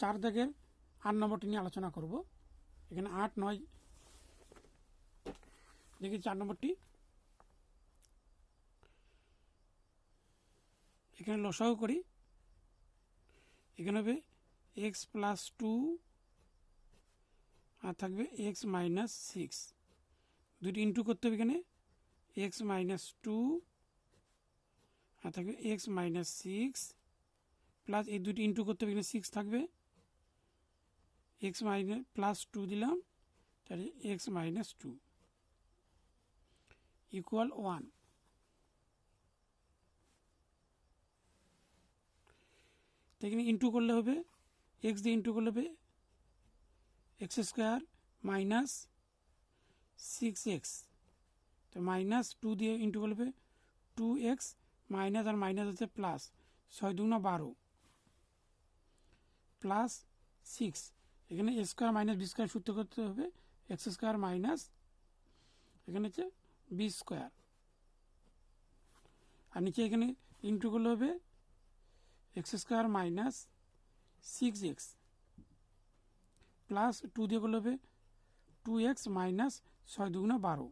4 দাগের 8 নম্বরটি নিয়ে আলোচনা করব। এখানে 8, 9 দেখি 4 নম্বরটি। এখানে লসাগু করি। এখানে হবে x প্লাস 2 আর থাকবে x মাইনাস 6। দুটি ইন্টু করতে হবে এখানে x মাইনাস 2 আর থাকবে x মাইনাস 6 প্লাস এই দুটি ইন্টু করতে হবে এখানে 6 থাকবে, x মাইনাস প্লাস 2 দিলাম, তাহলে x মাইনাস 2 ইকুয়াল 1। তো এখানে ইন্টু করলে হবে x দিয়ে ইন্টু করলে হবে এক্স স্কোয়ার মাইনাস 6x, তো মাইনাস 2 দিয়ে ইন্টু করলে হবে 2x মাইনাস আর মাইনাস হচ্ছে প্লাস, 6 দুগুণা 12 প্লাস 6। এখানে এ স্কোয়ার মাইনাস বি স্কোয়ার সূত্র করতে হবে এক্স স্কোয়ার মাইনাস এখানে হচ্ছে বি স্কোয়ার, আর নিচে এখানে ইন্টু করলে হবে x square minus 6x plus 2 দিয়ে করলে হবে 2x মাইনাস 6 দুগুণা 12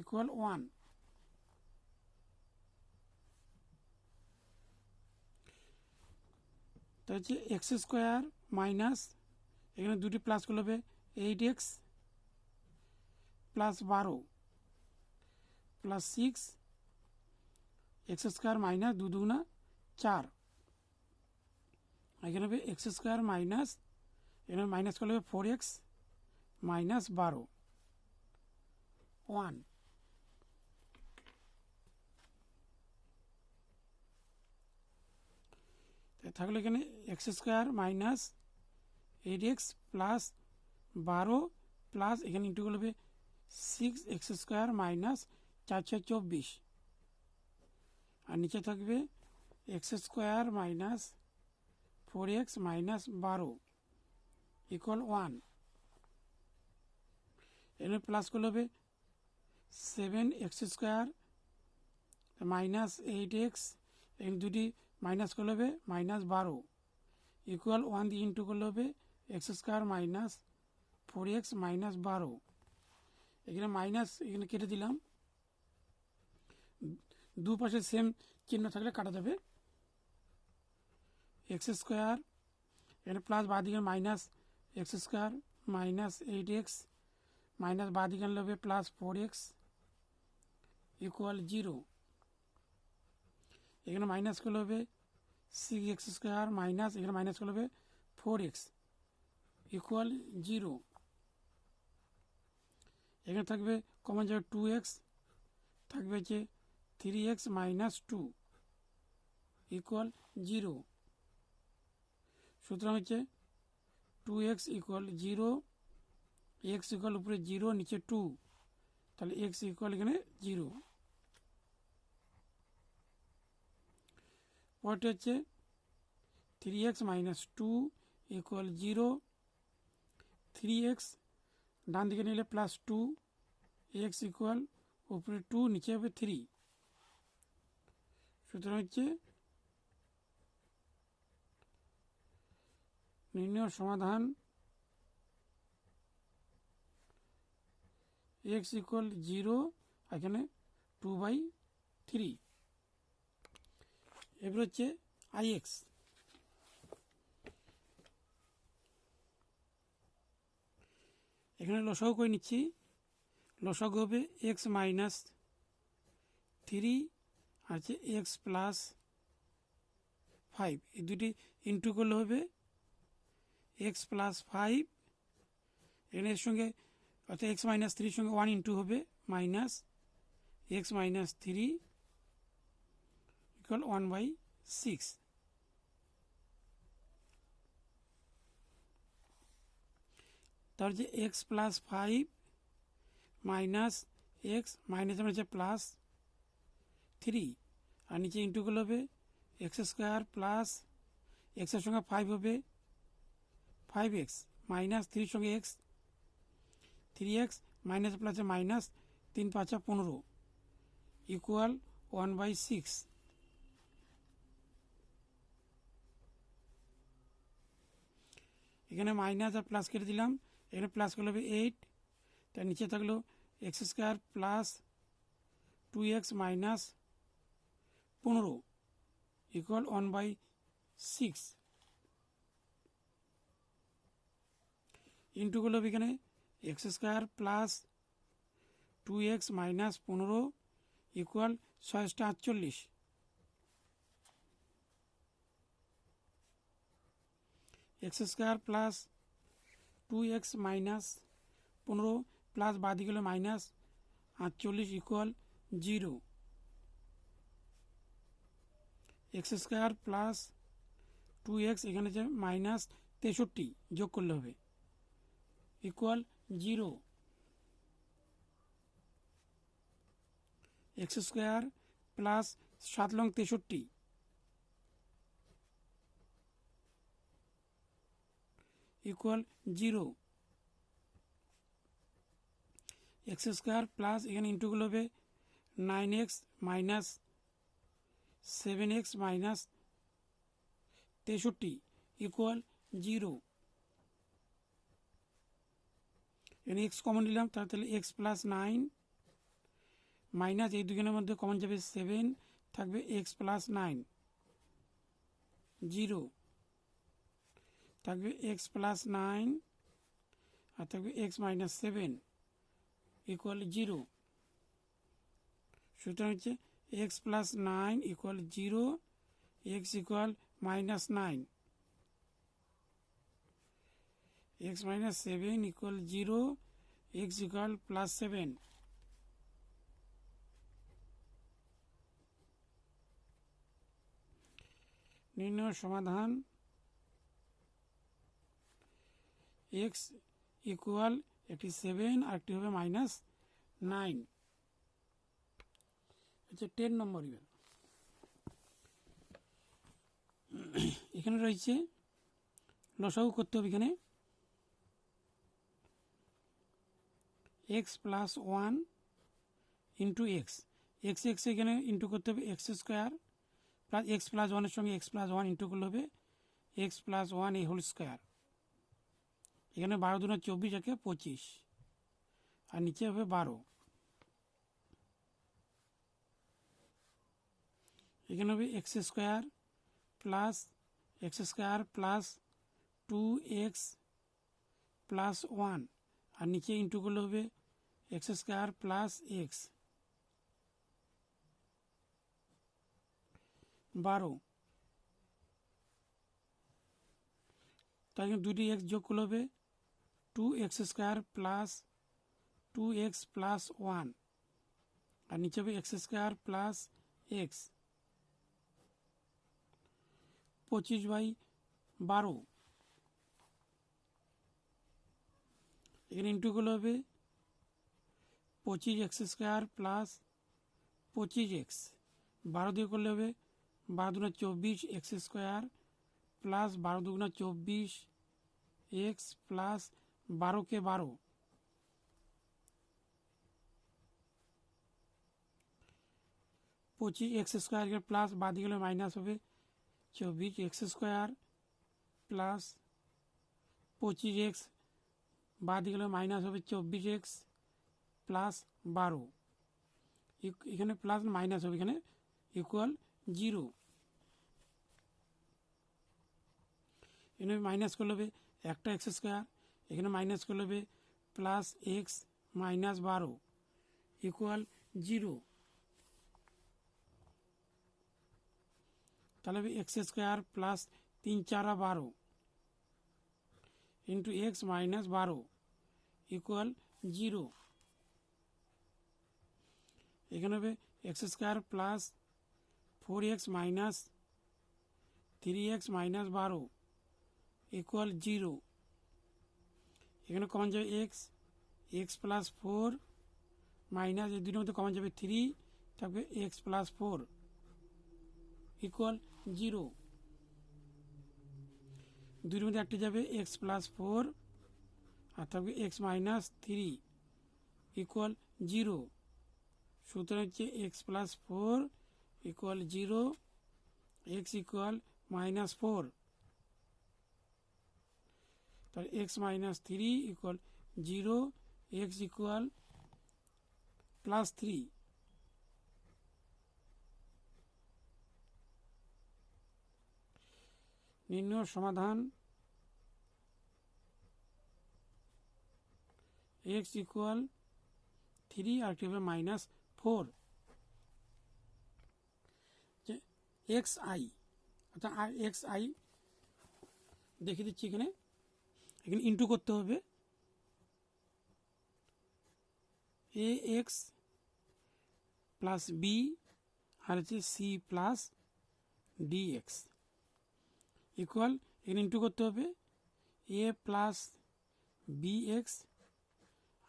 ইকুয়াল 1। তো হচ্ছে এক্স স্কোয়ার মাইনাস এখানে দুটি প্লাস করলে হবে 8x plus 12 plus 6 x square minus 2 দুগুণা 4, এখানে হবে এক্স স্কোয়ার মাইনাস এখানে মাইনাস করলে হবে 4x মাইনাস 12 1। থাকলে এখানে x square minus 8x plus 12 plus এখানে ইন্টু করলে হবে 6x স্কোয়ার মাইনাস 4 6 24, আর নিচে থাকবে x square minus 4x minus 12 equal 1। এখানে প্লাস করলে হবে 7x স্কোয়ার মাইনাস 8x, এখানে দুটি মাইনাস করলে হবে মাইনাস 12 ইকুয়াল 1 দিয়ে ইন্টু করলে হবে x square minus 4x minus 12। এখানে মাইনাস এখানে কেটে দিলাম, দুপাশে সেম চিহ্ন থাকলে কাটা যাবে। এক্স স্কোয়ার এখানে প্লাস বাঁ দিকে minus x square minus 8x minus বাঁ দিকে আনলে হবে প্লাস 4x ইকুয়াল 0। এখানে মাইনাস করলে হবে 6x স্কোয়ার মাইনাস এখানে মাইনাস করলে হবে 4x ইকুয়াল 0। এখানে থাকবে কমন যাবে 2x, থাকবে যে 3x মাইনাস 2 ইকুয়াল 0। সুতরাং হচ্ছে 2x ইকুয়াল 0, x ইকুয়াল উপরে 0 নিচে 2, তাহলে x ইকুয়াল এখানে 0। পরটি হচ্ছে 3x মাইনাস 2 ইকুয়াল 0, 3x ডান দিকে নিলে প্লাস 2, x ইকুয়াল উপরে 2 নিচে হবে 3। সুতরাং হচ্ছে নির্ণয় সমাধান x ইকুয়াল 0, এখানে 2/3। এবার হচ্ছে ix। এখানে লসাগু করে নিচ্ছি। লসাগু হবে x মাইনাস 3 আর হচ্ছে x প্লাস 5, এই দুটি ইন্টু করলে হবে x প্লাস 5, এখানে এর সঙ্গে অর্থাৎ x মাইনাস 3 সঙ্গে 1 ইন্টু হবে মাইনাস x মাইনাস 3 ইকুয়াল 1/6। তার যে x plus 5 minus x minus হচ্ছে প্লাস 3, আর নিচে ইন্টু করলে হবে এক্স স্কোয়ার প্লাস এক্সের সঙ্গে 5 হবে 5x মাইনাস 3 সঙ্গে x, 3x মাইনাস প্লাসে মাইনাস 3 5 15 ইকুয়াল 1/6। এখানে মাইনাস আর প্লাস কেটে দিলাম, এখানে প্লাস করলে হবে 8, তার নিচে থাকলো x square plus 2x minus 15 equal 1/6 into করলে হবে এখানে x square plus 2x minus 15 equal 648 x square plus 2x minus 15 plus বাদিকে হলো minus 48 equal 0 x square plus 2x এখানে যে মাইনাস 63 যোগ করলে হবে equal 0 x square plus 7 long 63 equal 0 x square plus এখানে ইন্টুগুলো হবে 9x minus 7x minus 63 equal 0 এখানে এক্স কমন নিলাম, তাহলে এক্স প্লাস 9 মাইনাস এই দুজনের মধ্যে কমন যাবে 7 থাকবে এক্স প্লাস 9 0 থাকবে এক্স প্লাস 9 আর থাকবে এক্স মাইনাস 7 ইকুয়াল 0 সুতরাং হচ্ছে x plus 9 equal 0 x equal minus 9 x minus 7 equal 0 x equal plus 7 নির্ণয় সমাধান এক্স ইকুয়াল একটি 7 আর একটি হবে মাইনাস 9 হচ্ছে 10 নম্বর ইভেল। এখানে রয়েছে লসাগু করতে হবে এখানে x plus 1 into x x x এখানে ইন্টু করতে হবে x square plus x plus 1-এর সঙ্গে এক্স প্লাস 1 ইন্টু করলে হবে এক্স প্লাস 1 এই হোল স্কোয়ার। এখানে 12 দুগুণে 24 একে 25 আর নিচে হবে 12। এখানে হবে x square plus 2x plus 1 আর নিচে ইন্টু করলে হবে এক্স স্কোয়ার প্লাস এক্স 12। তাই দুটি এক্স যোগ করলে হবে 2x square plus 2x plus 1 আর নিচে হবে এক্স স্কোয়ার প্লাস এক্স 25/12। এখানে ইন্টু করলে হবে 25x স্কোয়ার প্লাস 25x 12 দিয়ে করলে হবে 12 দুগুণে 24 এক্স স্কোয়ার প্লাস 12 দুগুণে 24 এক্স প্লাস 12কে 12 25x স্কোয়ার প্লাস বাদ দিয়ে গেলে মাইনাস হবে 24x স্কোয়ার প্লাস 25x বাদ দিয়ে গেলে মাইনাস হবে 24x প্লাস 12 এখানে প্লাস মাইনাস হবে এখানে ইকুয়াল 0। এখানে মাইনাস করলে হবে একটা এক্স স্কোয়ার এখানে মাইনাস করলে হবে প্লাস এক্স মাইনাস 12 ইকুয়াল 0। তাহলে হবে x square plus 3×4 = 12 into x minus 12 equal 0। এখানে হবে x square plus 4x minus 3x minus 12 equal 0। এখানে কমন যাবে এক্স প্লাস 4 মাইনাস এই দুটোর মধ্যে কমন যাবে 3 থাকবে এক্স প্লাস 4 ইকুয়াল 0। দুইয়ের মধ্যে একটি যাবে এক্স প্লাস 4 আর থাকবে এক্স মাইনাস 3 ইকুয়াল 0। সুতরাং হচ্ছে x plus 4 equal 0 x equal minus 4। তাহলে x minus three equal 0, x equal +3। নির্ণয় সমাধান এক্স ইকুয়াল 3 আর কি হবে -4। এক্স আই, অর্থাৎ এক্স আই দেখিয়ে দিচ্ছি এখানে ইন্টু করতে হবে এ এক্স প্লাস বি আর হচ্ছে c plus d x equal এখানে ইন্টু করতে হবে এ প্লাস বি এক্স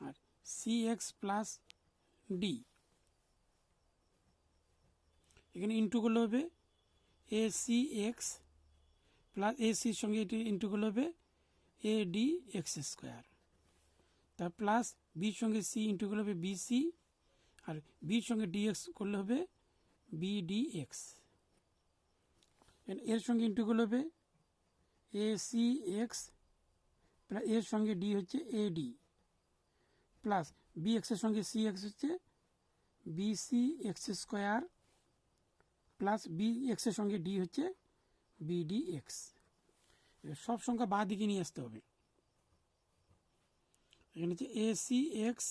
আর সি এক্স প্লাস ডি। এখানে ইন্টু করলে হবে a c x plus a সির সঙ্গে এটি ইন্টু করলে হবে এ ডি এক্স স্কোয়ার, তার প্লাস বির সঙ্গে সি ইন্টু করলে হবে বি সি আর বির সঙ্গে ডি এক্স করলে হবে বি ডি এক্স। এর সঙ্গে ইন্টু করলে হবে এ সি এক্স প্লাস এর সঙ্গে ডি হচ্ছে এ ডি প্লাস বি এক্সের সঙ্গে সি এক্স হচ্ছে b c x square plus b এক্সের সঙ্গে ডি হচ্ছে বি ডি এক্স। সব সংখ্যা বাঁ দিকে নিয়ে আসতে হবে। এখানে হচ্ছে a c x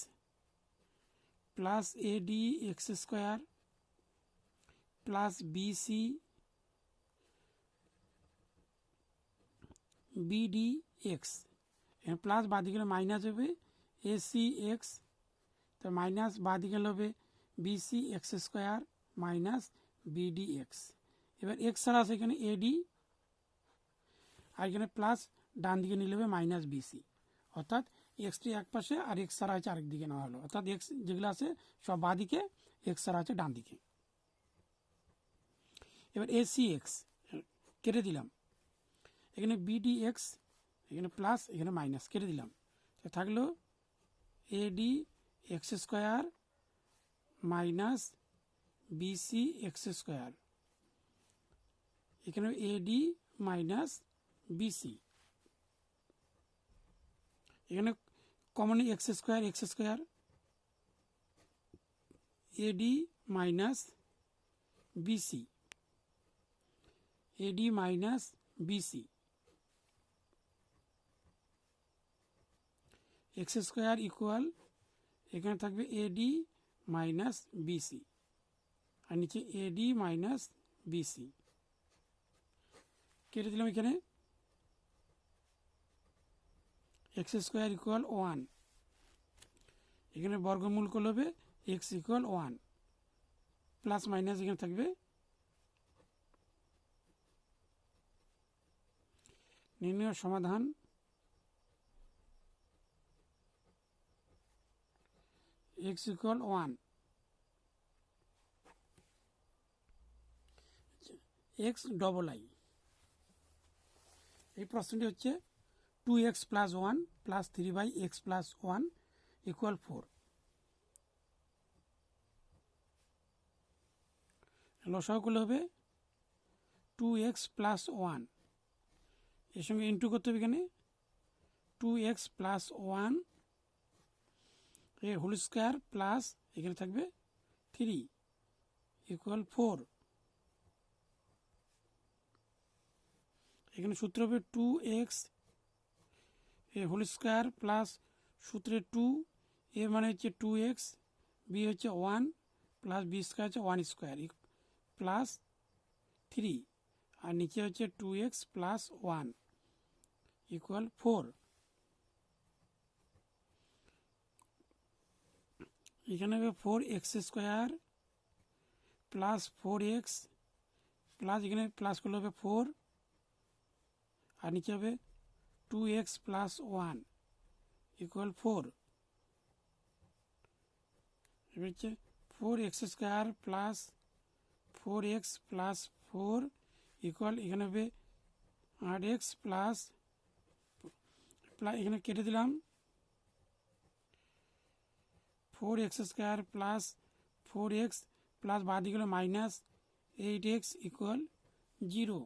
plus a d x square plus b c b d x, এখানে প্লাস বাঁ দিকে মাইনাস হবে এ সি এক্স, তো মাইনাস বাঁ দিকে হবে b c x square minus b d x. এবার এক্স ছাড়া আছে এখানে এ ডি আর এখানে প্লাস ডান দিকে নিলে হবে মাইনাস বি সি, অর্থাৎ এক্সটি এক পাশে আর এক্স ছাড়া আছে আরেক দিকে নেওয়া হলো, অর্থাৎ এক্স যেগুলো আছে সব বাঁ দিকে, এক্স ছাড়া আছে ডান দিকে। এবার এ সি এক্স কেটে দিলাম, এখানে বি ডি এক্স এখানে প্লাস এখানে মাইনাস কেটে দিলাম, তো থাকলো a d x square minus b c x square, এখানে a d minus b c, এখানে common x square a d minus b c, a d minus b c, x square equal এখানে থাকবে a d minus b c আর নিচে a d minus b c কেটে দিলাম। এখানে x square equal 1, এখানে বর্গমূল করলে হবে এক্স ইকুয়াল 1 প্লাস মাইনাস এখানে থাকবে। নির্ণয় সমাধান x equal 1, x double I. এই প্রশ্নটি হচ্ছে 2x plus 1 plus 3/x plus 1 equal 4। লসাগু করলে হবে 2x প্লাস 1, এর সঙ্গে ইন্টু করতে হবে এখানে 2x প্লাস 1 এর হোল স্কোয়ার প্লাস এখানে থাকবে 3 ইকুয়াল 4। এখানে সূত্র হবে 2x এ হোল স্কোয়ার প্লাস সূত্রে 2 এ মানে হচ্ছে 2x, বি হচ্ছে 1 প্লাস বি স্কোয়ার হচ্ছে 1 স্কোয়ার প্লাস 3 আর নিচে হচ্ছে 2x প্লাস 1 ইকুয়াল 4। এখানে হবে 4x square plus 4x plus এখানে প্লাস করলে হবে 4 আর নিচে হবে 2x প্লাস 1 ইকুয়াল 4। এবার হচ্ছে 4x square plus 4x plus 4 equal এখানে হবে 8x প্লাস এখানে কেটে দিলাম 4x square plus 4x plus বাঁ দিকে হলো মাইনাস 8x ইকুয়াল 0।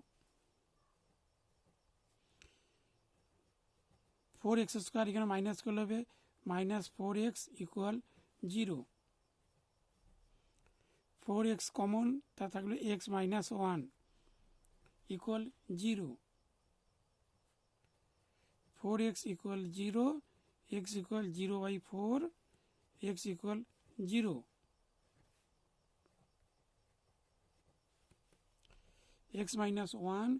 4x² এখানে মাইনাস করলে হবে -4x ইকুয়াল 0। 4x কমন, তা থাকলে x - 1 equal 0। 4x equal 0, x equal 0/4, x equal 0। x - 1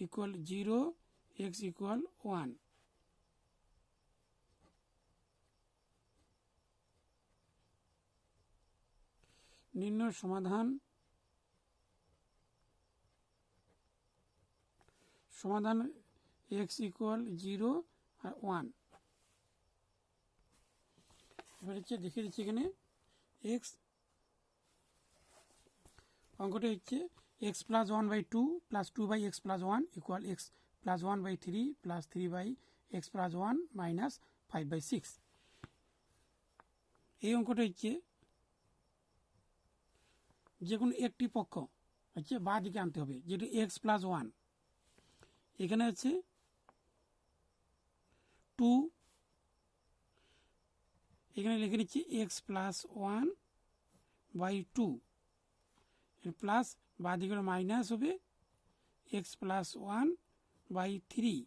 equal 0, x equal 1। নির্ণয় সমাধান। সমাধান x ইকুয়াল 0 আর 1। এবার হচ্ছে দেখে দিচ্ছি এখানে x অঙ্কটা হচ্ছে x + 1/2 + 2/x + 1 equal x + 1/3 + 3/x + 1 - 5/6। এই অঙ্কটা হচ্ছে যে কোনো একটি পক্ষ হচ্ছে বাঁ দিকে আনতে হবে, যেটি x + 1। এখানে আছে 2, এখানে লিখে নিচ্ছি x + 1/2 প্লাস বাঁ দিকে মাইনাস হবে x + 1/3,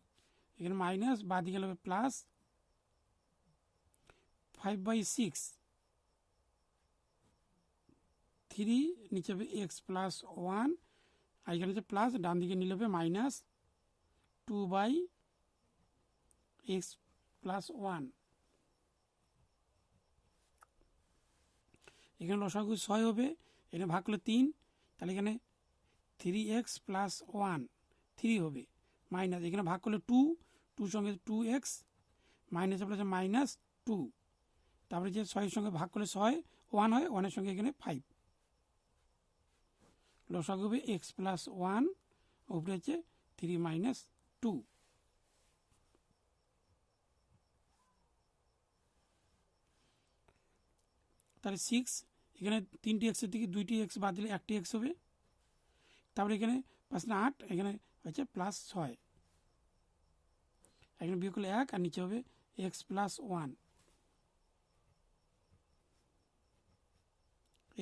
এখানে মাইনাস বাঁ দিকে হবে প্লাস 5/6, 3 নিচে হবে x + 1 আর এখানে হচ্ছে প্লাস, ডান দিকে নিলে হবে -2/x + 1। এখানে লসাগু 6 হবে, এখানে ভাগ করলে 3, তাহলে এখানে 3x + 1 3 হবে, মাইনাস এখানে ভাগ করলে 2, 2 সঙ্গে 2x মাইনাস আপনার -2, তারপরে যে 6 সঙ্গে ভাগ করলে 6 1 হয়, 1 এর সঙ্গে এখানে 5। লসাগু হবে x + 1 উপরে হচ্ছে 3 - 2। তাহলে 6, এখানে 3টি x এর থেকে 2টি x বাদ দিলে 1টি x হবে। তারপরে এখানে 5 × 8, এখানে হচ্ছে +6, এখানে বিয়োগ করলে 1 আর নিচে হবে x + 1।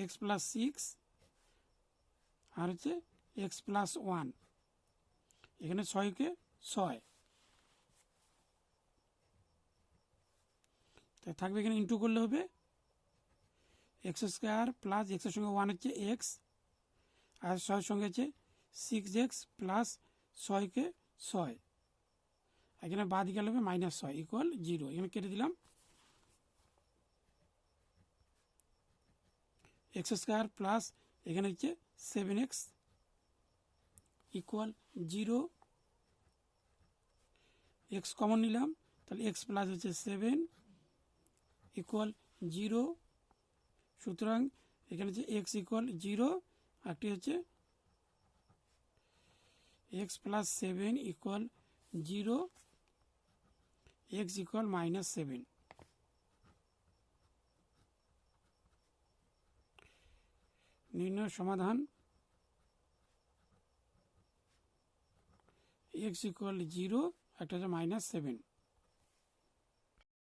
x + 6 আর হচ্ছে x + 1, এখানে 6কে 6, তাই থাকবে এখানে ইন্টু করলে হবে x² + x এর সঙ্গে 1 হচ্ছে x, আর 6 সঙ্গে হচ্ছে 6x + 6কে 6, এখানে বাঁ দিকে হবে -6 ইকুয়াল 0, এখানে কেটে দিলাম। x² প্লাস এখানে হচ্ছে 7x ইকুয়াল 0, x কমন নিলাম, তাহলে x প্লাস হচ্ছে 7 ইকুয়াল 0। সুতরাং এখানে হচ্ছে x ইকুয়াল 0, একটি হচ্ছে x + 7 ইকুয়াল 0, x ইকুয়াল -7। নির্ণয় সমাধান x ইকুয়াল 0, একটা হচ্ছে -7।